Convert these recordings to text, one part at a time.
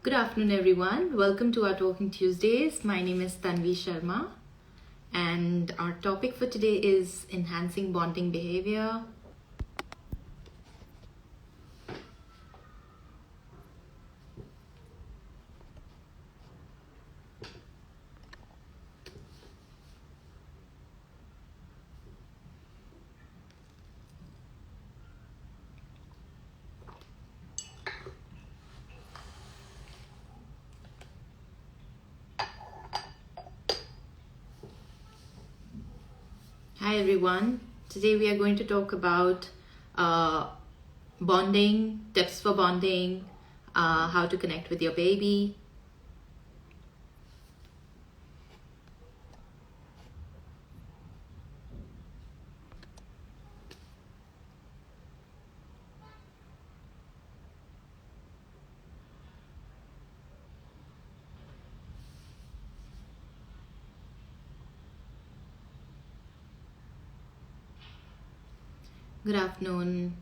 Good afternoon, everyone. Welcome to our Talking Tuesdays. My name is Tanvi Sharma, and our topic for today is enhancing bonding behavior. Hi, everyone. Today we are going to talk about bonding, tips for bonding, how to connect with your baby. Good afternoon.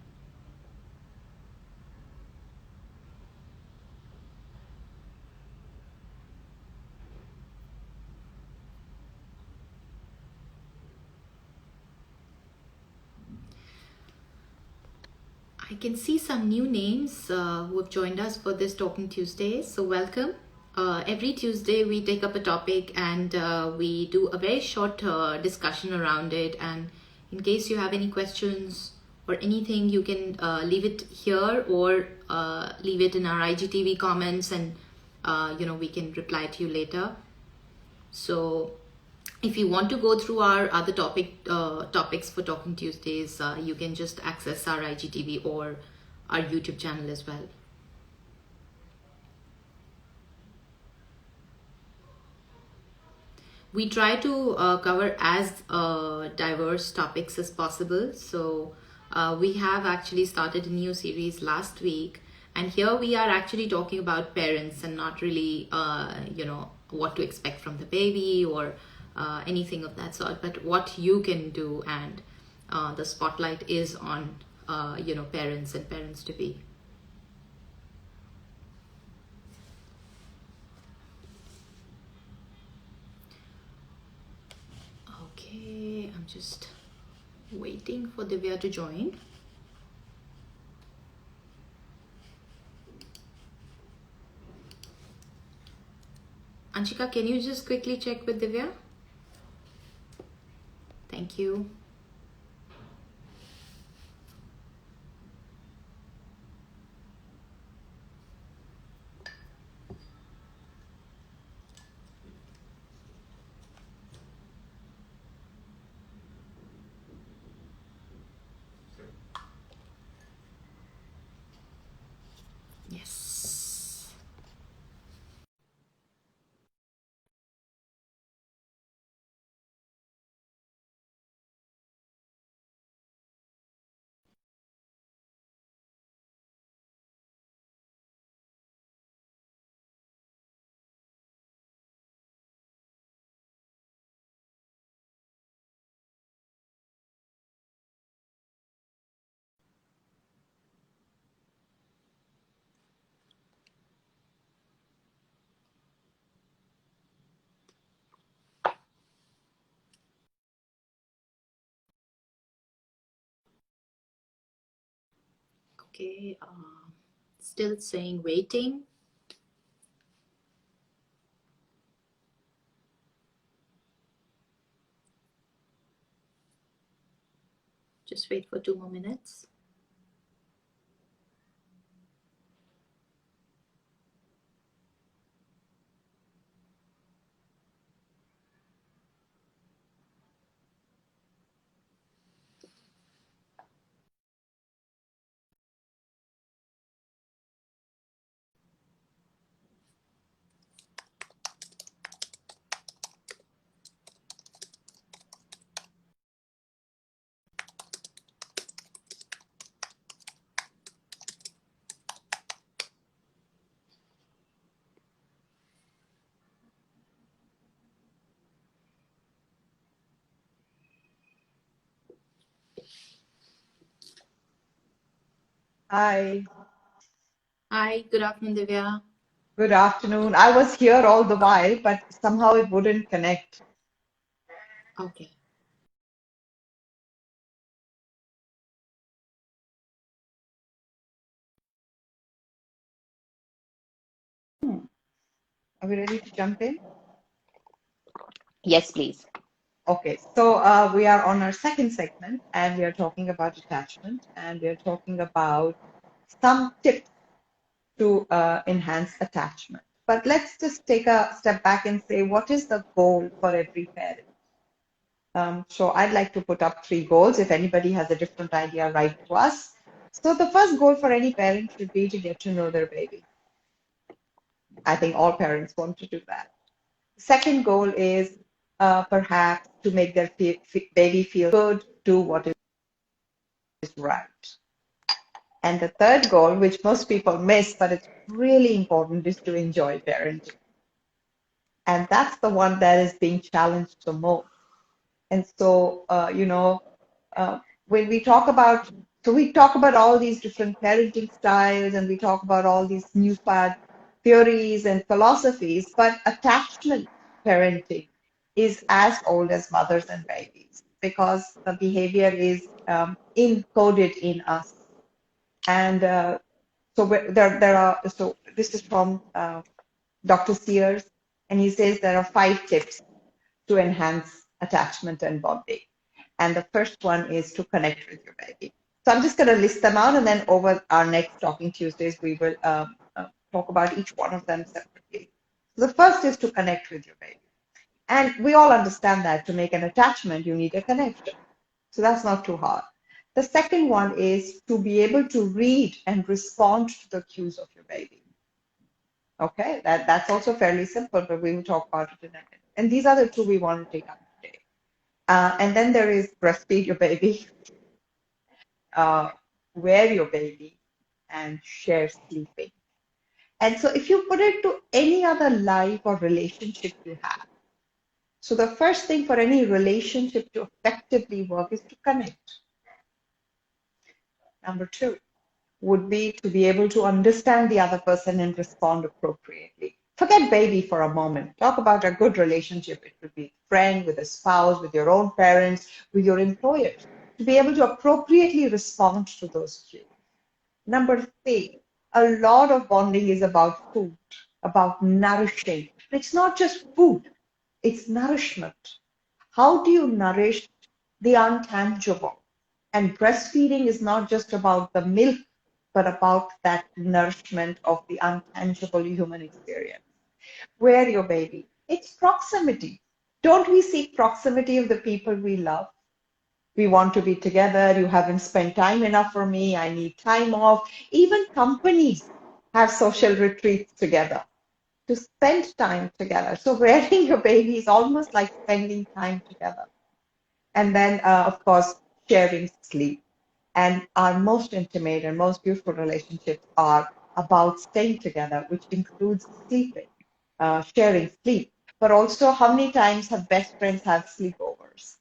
I can see some new names who have joined us for this Talking Tuesday. So welcome. Every Tuesday we take up a topic and we do a very short discussion around it. And in case you have any questions or anything, you can leave it here or leave it in our IGTV comments, and we can reply to you later. So if you want to go through our other topics for Talking Tuesdays, you can just access our IGTV or our YouTube channel as well. We try to cover as diverse topics as possible. So we have actually started a new series last week, and here we are actually talking about parents and not really, what to expect from the baby or anything of that sort, but what you can do. And the spotlight is on, parents and parents to be. Okay, I'm just waiting for Divya to join. Anshika, can you just quickly check with Divya? Thank you. Yes. Okay, still saying waiting. Just wait for 2 more minutes. Hi. Hi, good afternoon, Divya. Good afternoon. I was here all the while, but somehow it wouldn't connect. Okay. Are we ready to jump in? Yes, please. Okay, so we are on our second segment and we are talking about attachment and we are talking about some tips to enhance attachment. But let's just take a step back and say, what is the goal for every parent? So I'd like to put up three goals. If anybody has a different idea, write to us. So the first goal for any parent should be to get to know their baby. I think all parents want to do that. Second goal is perhaps to make their baby feel good, do what is right. And the third goal, which most people miss, but it's really important, is to enjoy parenting. And that's the one that is being challenged the most. And so, when we talk about, so we talk about all these different parenting styles and we talk about all these new fad theories and philosophies, but attachment parenting is as old as mothers and babies because the behavior is encoded in us. And so this is from Dr. Sears, and he says there are 5 tips to enhance attachment and bonding. And the first one is to connect with your baby. So I'm just going to list them out, and then over our next Talking Tuesdays, we will talk about each one of them separately. So the first is to connect with your baby. And we all understand that to make an attachment, you need a connection. So that's not too hard. The second one is to be able to read and respond to the cues of your baby. Okay, that's also fairly simple, but we will talk about it in a minute. And these are the two we want to take up today. And then there is breastfeed your baby, uh, wear your baby, and share sleeping. And so if you put it to any other life or relationship you have, so the first thing for any relationship to effectively work is to connect. Number two would be to be able to understand the other person and respond appropriately. Forget baby for a moment. Talk about a good relationship. It could be a friend, with a spouse, with your own parents, with your employers. To be able to appropriately respond to those cues. Number three, a lot of bonding is about food, about nourishing. It's not just food, it's nourishment. How do you nourish the intangible? And breastfeeding is not just about the milk, but about that nourishment of the intangible human experience. Where your baby? It's proximity. Don't we seek proximity of the people we love? We want to be together. You haven't spent time enough for me. I need time off. Even companies have social retreats together to spend time together. So rearing your baby is almost like spending time together. And then, of course, sharing sleep. And our most intimate and most beautiful relationships are about staying together, which includes sleeping, sharing sleep. But also, how many times have best friends had sleepovers?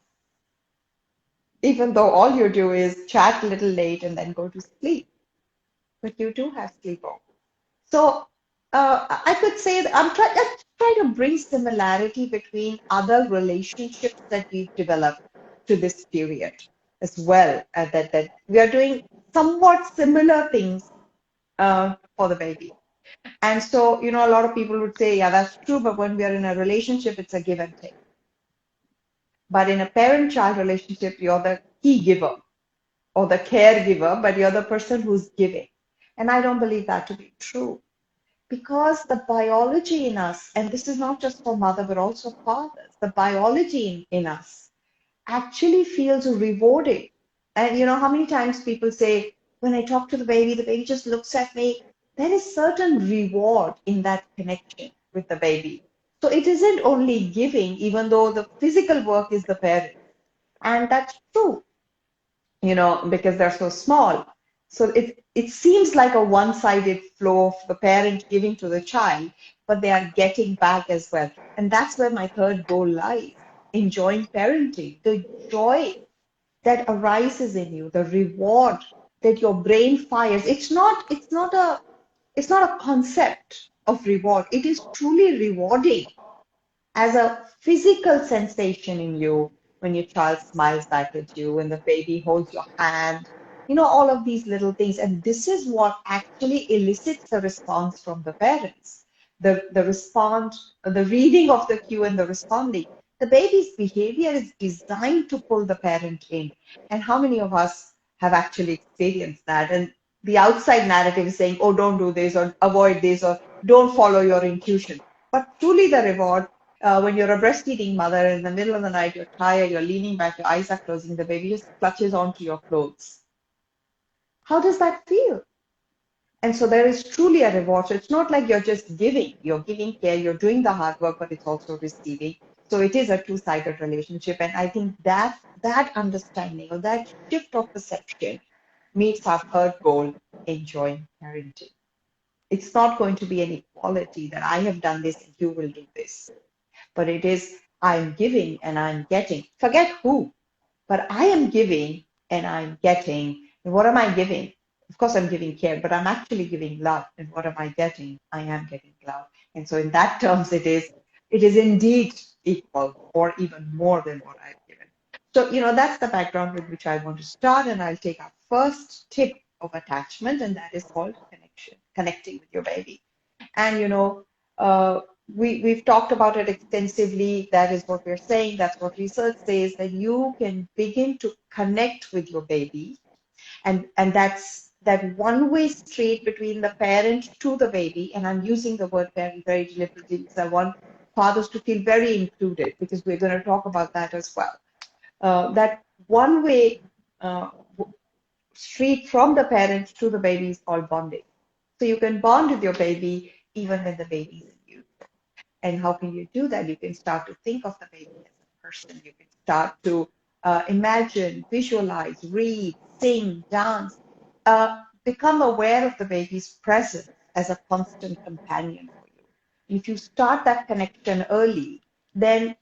Even though all you do is chat a little late and then go to sleep, but you do have sleepovers. So I could say that let's try to bring similarity between other relationships that we've developed to this period as well. That we are doing somewhat similar things for the baby. And so, a lot of people would say, yeah, that's true, but when we are in a relationship, it's a give and take. But in a parent-child relationship, you're the key giver or the caregiver, but you're the person who's giving. And I don't believe that to be true. Because the biology in us, and this is not just for mother, but also fathers, the biology in us actually feels rewarding. And how many times people say, when I talk to the baby just looks at me. There is certain reward in that connection with the baby. So it isn't only giving, even though the physical work is the parent. And that's true, because they're so small. So it seems like a one-sided flow of the parent giving to the child, but they are getting back as well. And that's where my third goal lies, enjoying parenting, the joy that arises in you, the reward that your brain fires. It's not a concept. of reward. It is truly rewarding as a physical sensation in you when your child smiles back at you, when the baby holds your hand, all of these little things. And this is what actually elicits a response from the parents. The response, the reading of the cue and the responding. The baby's behavior is designed to pull the parent in. And how many of us have actually experienced that? And the outside narrative is saying, oh, don't do this or avoid this or don't follow your intuition. But truly the reward when you're a breastfeeding mother in the middle of the night, you're tired, you're leaning back, your eyes are closing, the baby just clutches onto your clothes. How does that feel? And so there is truly a reward. So it's not like you're just giving, you're giving care, you're doing the hard work, but it's also receiving. So it is a two-sided relationship. And I think that understanding or that shift of perception meets our third goal, enjoying parenting. It's not going to be an equality that I have done this and you will do this, but it is I'm giving and I'm getting. Forget who, but I am giving and I'm getting. And what am I giving? Of course, I'm giving care, but I'm actually giving love. And what am I getting? I am getting love. And so, in that terms, it is indeed equal or even more than what I've given. So, that's the background with which I want to start. And I'll take our first tip of attachment, and that is called connection, connecting with your baby. And uh, we've talked about it extensively. That is what we're saying. That's what research says, that you can begin to connect with your baby, and that's that one-way street between the parent to the baby. And I'm using the word parent very deliberately because I want fathers to feel very included, because we're going to talk about that as well. That one-way uh, street from the parent to the baby is called bonding. So you can bond with your baby even when the baby is in you. And how can you do that? You can start to think of the baby as a person. You can start to imagine, visualize, read, sing, dance, become aware of the baby's presence as a constant companion for you. If you start that connection early, then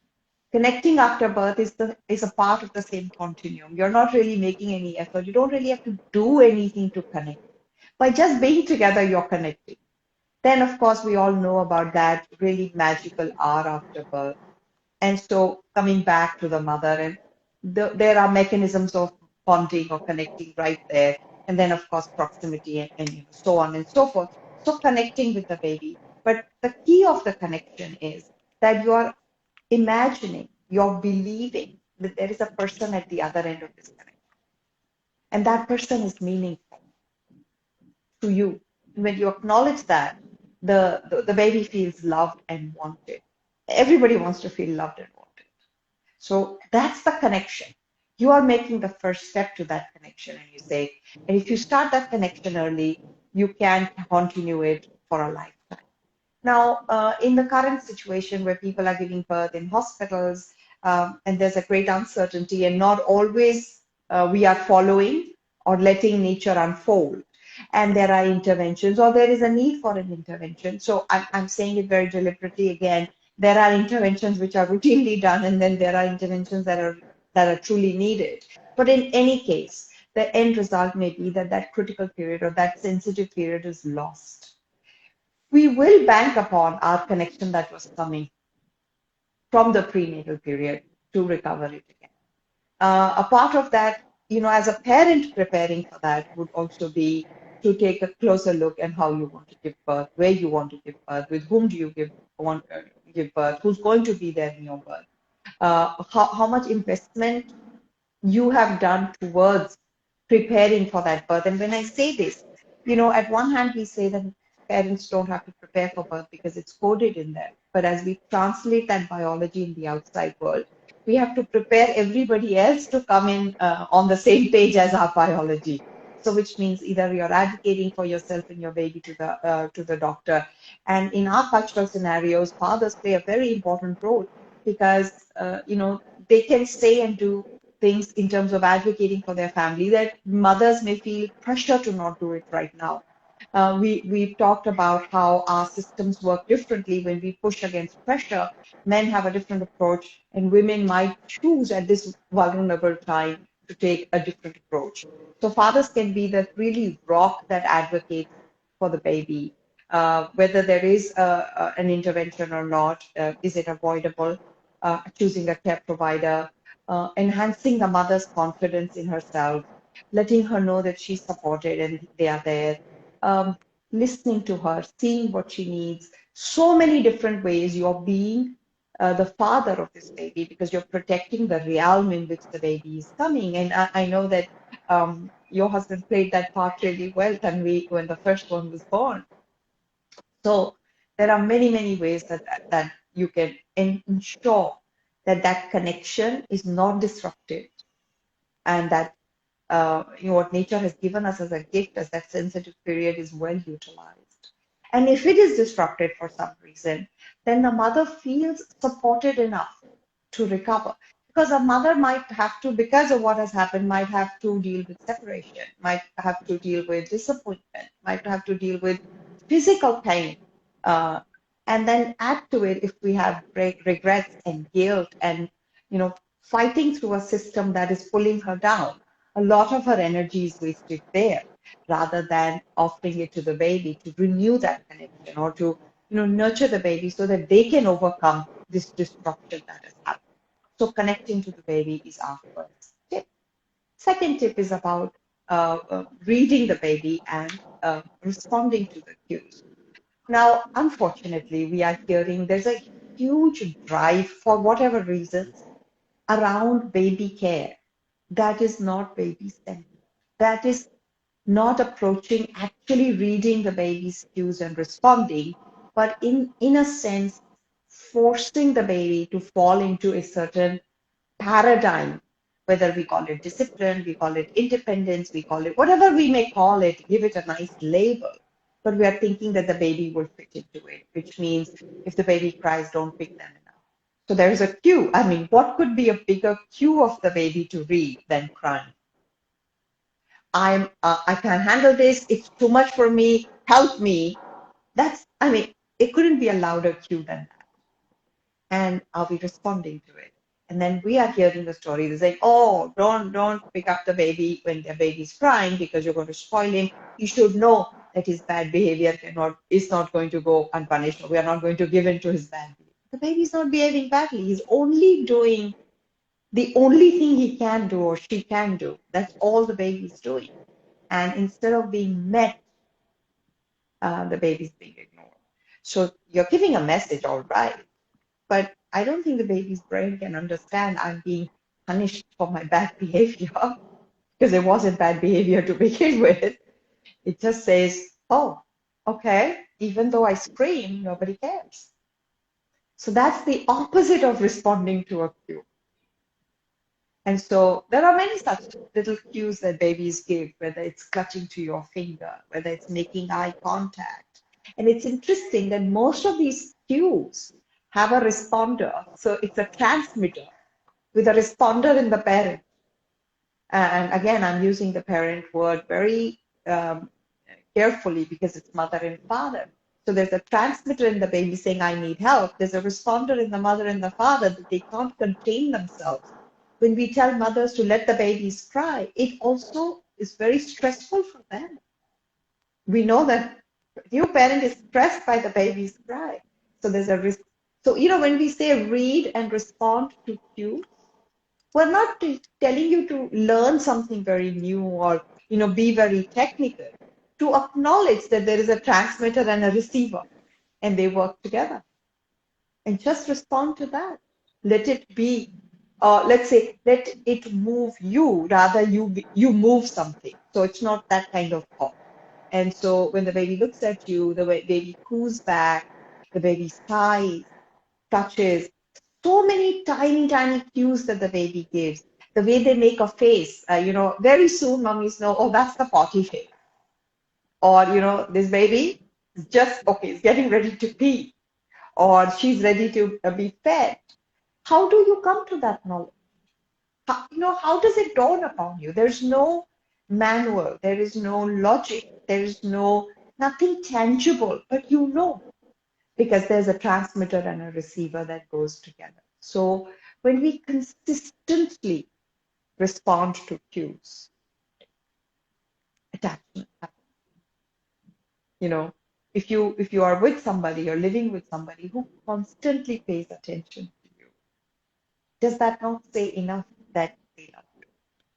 connecting after birth is a part of the same continuum. You're not really making any effort. You don't really have to do anything to connect. By just being together, you're connecting. Then, of course, we all know about that really magical hour after birth. And so, coming back to the mother, and there are mechanisms of bonding or connecting right there. And then, of course, proximity and so on and so forth. So, connecting with the baby. But the key of the connection is that you are imagining, you're believing that there is a person at the other end of this connection. And that person is meaningful to you. When you acknowledge that, the baby feels loved and wanted. Everybody wants to feel loved and wanted. So that's the connection. You are making the first step to that connection, and you say, and if you start that connection early, you can continue it for a lifetime. Now, in the current situation where people are giving birth in hospitals, and there's a great uncertainty, and not always we are following or letting nature unfold, and there are interventions, or there is a need for an intervention. So I'm saying it very deliberately again. There are interventions which are routinely done, and then there are interventions that are truly needed. But in any case, the end result may be that that critical period or that sensitive period is lost. We will bank upon our connection that was coming from the prenatal period to recover it again. A part of that, as a parent preparing for that would also be to take a closer look at how you want to give birth, where you want to give birth, with whom do you want give birth, who's going to be there in your birth, how much investment you have done towards preparing for that birth. And when I say this, at one hand, we say that parents don't have to prepare for birth because it's coded in there. But as we translate that biology in the outside world, we have to prepare everybody else to come in on the same page as our biology. So, which means either you're advocating for yourself and your baby to the doctor, and in our cultural scenarios, fathers play a very important role because they can say and do things in terms of advocating for their family that mothers may feel pressure to not do it right now. We've talked about how our systems work differently when we push against pressure. Men have a different approach, and women might choose at this vulnerable time to take a different approach. So fathers can be the really rock that advocates for the baby. whether there is an intervention or not, is it avoidable, choosing a care provider, enhancing the mother's confidence in herself, letting her know that she's supported and they are there, um, listening to her, seeing what she needs. So many different ways you're being the father of this baby because you're protecting the realm in which the baby is coming. And I know that your husband played that part really well, Tanvi, when the first one was born. So there are many, many ways that you can ensure that that connection is not disrupted and that what nature has given us as a gift as that sensitive period is well utilized. And if it is disrupted for some reason, then the mother feels supported enough to recover. Because a mother might have to, because of what has happened, might have to deal with separation, might have to deal with disappointment, might have to deal with physical pain. Uh, and then add to it if we have regrets and guilt and, fighting through a system that is pulling her down, a lot of her energy is wasted there rather than offering it to the baby to renew that connection or to nurture the baby so that they can overcome this disruption that has happened. So connecting to the baby is our first tip. Second tip is about reading the baby and responding to the cues. Now, unfortunately, we are hearing there's a huge drive for whatever reasons around baby care that is not baby centered. That is not approaching actually reading the baby's cues and responding, but in a sense, forcing the baby to fall into a certain paradigm, whether we call it discipline, we call it independence, we call it whatever we may call it, give it a nice label. But we are thinking that the baby will fit into it, which means if the baby cries, don't pick them enough. So there's a cue. I mean, what could be a bigger cue of the baby to read than crying? I can't handle this. It's too much for me. Help me. I mean, it couldn't be a louder cue than that. And are we responding to it? And then we are hearing the story. They're saying, "Oh, don't pick up the baby when the baby's crying because you're going to spoil him. You should know that his bad behavior is not going to go unpunished. We are not going to give in to his bad behavior. The baby's not behaving badly. He's only doing the only thing he can do or she can do. That's all the baby's doing. And instead of being met, the baby's being ignored. So you're giving a message, all right, but I don't think the baby's brain can understand I'm being punished for my bad behavior because it wasn't bad behavior to begin with. It just says, oh, okay, even though I scream, nobody cares. So that's the opposite of responding to a cue. And so there are many such little cues that babies give, whether it's clutching to your finger, whether it's making eye contact. And it's interesting that most of these cues have a responder. So it's a transmitter with a responder in the parent. And again, I'm using the parent word very carefully because it's mother and father. So there's a transmitter in the baby saying, I need help. There's a responder in the mother and the father that they can't contain themselves. When we tell mothers to let the babies cry, it also is very stressful for them. We know that new parent is stressed by the baby's cry. So there's a risk. So, when we say read and respond to cues, we're not telling you to learn something very new or, be very technical. To acknowledge that there is a transmitter and a receiver and they work together and just respond to that. Let it be, let's say, let it move you rather you move something. So it's not that kind of thought. And so when the baby looks at you, the baby coos back, the baby sighs, touches, so many tiny, tiny cues that the baby gives. The way they make a face, very soon mummies know, oh, that's the potty face. Or, this baby is just, okay, is getting ready to pee. Or she's ready to be fed. How do you come to that knowledge? How does it dawn upon you? There's no manual, there is no logic, there is nothing tangible, but because there's a transmitter and a receiver that goes together. So when we consistently respond to cues, attachment happens. If you are with somebody, you're living with somebody who constantly pays attention to you, does that not say enough that they love you,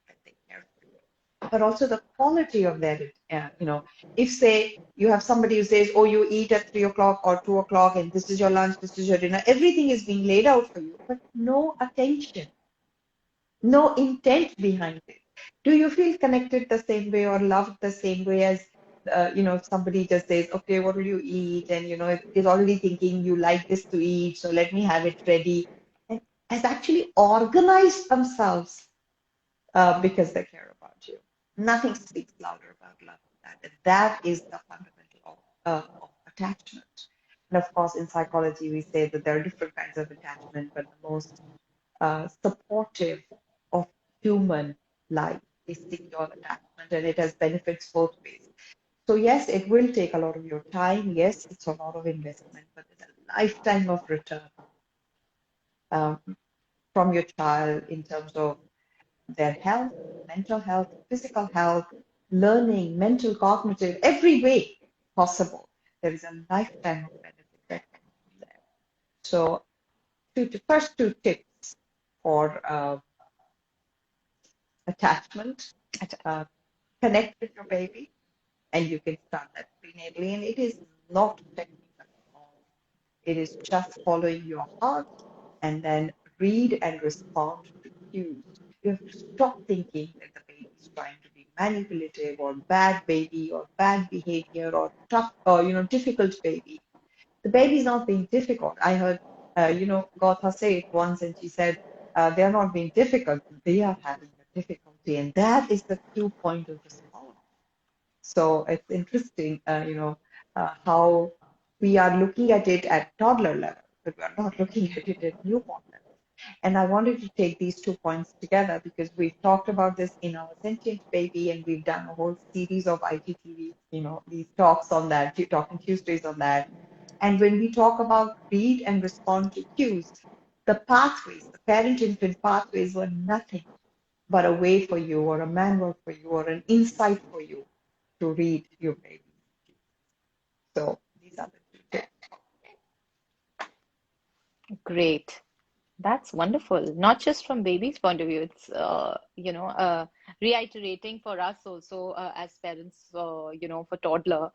that they care for you? But also the quality of their, if say you have somebody who says, oh, you eat at 3 o'clock or 2 o'clock, and this is your lunch, this is your dinner, everything is being laid out for you, but no attention, no intent behind it. Do you feel connected the same way or loved the same way as, if somebody just says, okay, what will you eat? And, it is already thinking you like this to eat, so let me have it ready. And has actually organized themselves because they care about you. Nothing speaks louder about love than that. And that is the fundamental of attachment. And of course, in psychology, we say that there are different kinds of attachment, but the most supportive of human life is secure attachment, and it has benefits both ways. So yes, it will take a lot of your time. Yes, it's a lot of investment, but there's a lifetime of return um, from your child in terms of their health, mental health, physical health, learning, mental, cognitive, every way possible. There is a lifetime of benefit that comes from there. So, first two tips for attachment. Uh, Connect with your baby, and you can start that prenatally. And it is not technical at all. It is just following your heart and then read and respond to cues. You have to stop thinking that the baby is trying to be manipulative or bad baby or bad behavior or tough or difficult baby. The baby is not being difficult. I heard Gotha say it once, and she said they are not being difficult. They are having a difficulty, and that is the cue point of response. So it's interesting, how we are looking at it at toddler level, but we are not looking at it at newborn level. And I wanted to take these 2 points together because we've talked about this in our Sentient Baby, and we've done a whole series of IGTV, these talks on that, talking Tuesdays on that. And when we talk about read and respond to cues, the pathways, the parent-infant pathways were nothing but a way for you or a manual for you or an insight for you to read your baby. So these are the two tips. Great. That's wonderful. Not just from baby's point of view, it's reiterating for us also as parents, for toddler,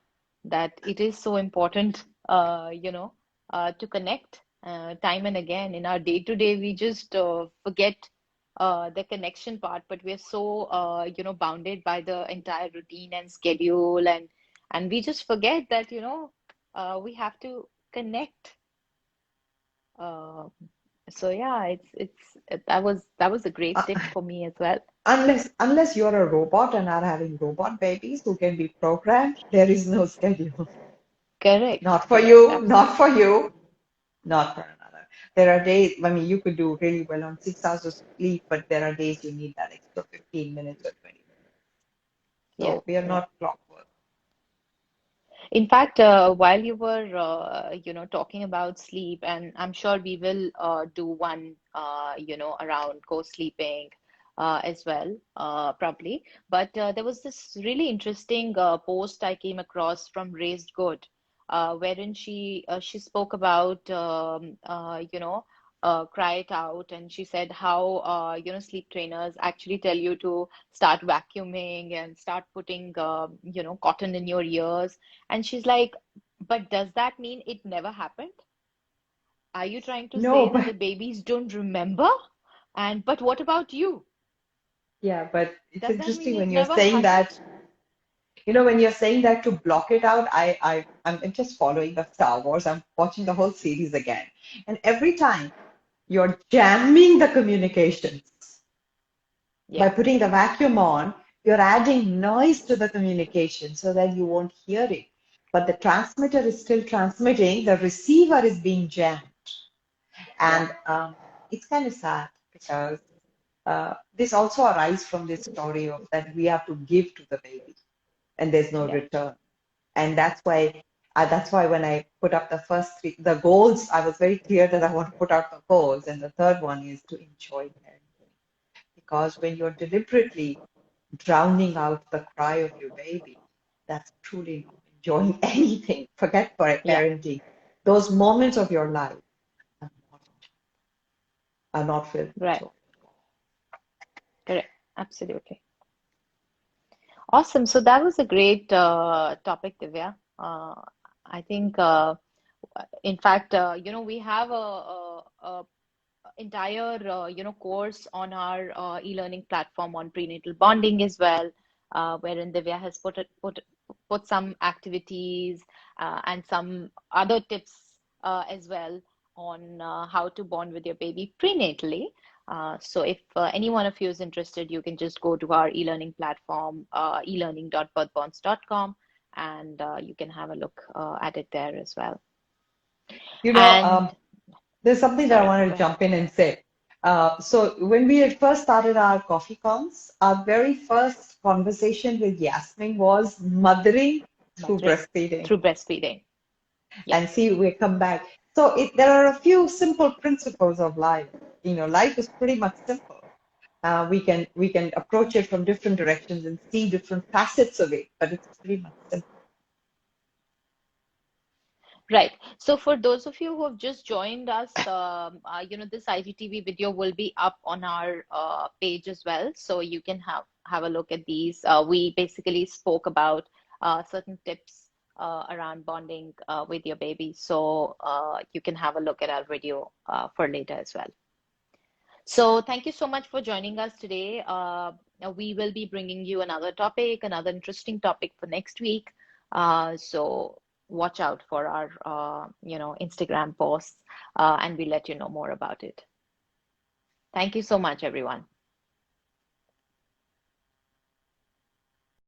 that it is so important, to connect time and again. In our day to day, we just forget the connection part, but we're so bounded by the entire routine and schedule, and we just forget that we have to connect. Uh, so yeah, that was a great tip Uh, for me as well. unless you're a robot and are having robot babies who can be programmed, there is no schedule. Correct, Not for correct, you, not for absolutely. you, not for another. There are days, I mean, you could do really well on 6 hours of sleep, but there are days you need that extra 15 minutes or 20 minutes. Yeah, So we are yeah. not clockwork. In fact, while you were, talking about sleep, and I'm sure we will do one, around co-sleeping as well, probably. But there was this really interesting post I came across from Raised Good, wherein she spoke about, cry it out, and she said how, sleep trainers actually tell you to start vacuuming and start putting, cotton in your ears. And she's like, but does that mean it never happened? Are you trying to No, say that but the babies don't remember? And but what about you? yeah, but it's Does that mean interesting it when you're never saying happened? that. When you're saying that to block it out, I'm just following the Star Wars. I'm watching the whole series again. And every time you're jamming the communications by Yeah, putting the vacuum on, you're adding noise to the communication so that you won't hear it. But the transmitter is still transmitting, the receiver is being jammed. yeah, And it's kind of sad because this also arises from this story of that we have to give to the baby and there's no yeah. return. And that's why when I put up the first three, the goals, I was very clear that I want to put out the goals. And the third one is to enjoy parenting. Because when you're deliberately drowning out the cry of your baby, that's truly not enjoying anything, forget Yeah, parenting. Those moments of your life are not, are not filled with right. joy. Correct. Absolutely. Awesome. So that was a great topic, Divya. I think, in fact, we have a entire course on our e-learning platform on prenatal bonding as well, wherein Divya has put some activities and some other tips as well on how to bond with your baby prenatally. So if any one of you is interested, you can just go to our e-learning platform, elearning.birthbonds.com, and you can have a look at it there as well. You know, And there's something that I sorry, wanted go to ahead. jump in and say. So when we had first started our coffee cons, our very first conversation with Yasmin was mothering through Mothering breastfeeding. through breastfeeding. Yeah. And see, we come back. So there are a few simple principles of life. You know, life is pretty much simple. We can approach it from different directions and see different facets of it, but it's pretty much simple. Right. So for those of you who have just joined us, this IGTV video will be up on our page as well, so you can have a look at these. We basically spoke about certain tips around bonding with your baby, so you can have a look at our video for later as well. So thank you so much for joining us today. We will be bringing you another topic, another interesting topic for next week. So watch out for our, Instagram posts, and we'll let you know more about it. Thank you so much, everyone.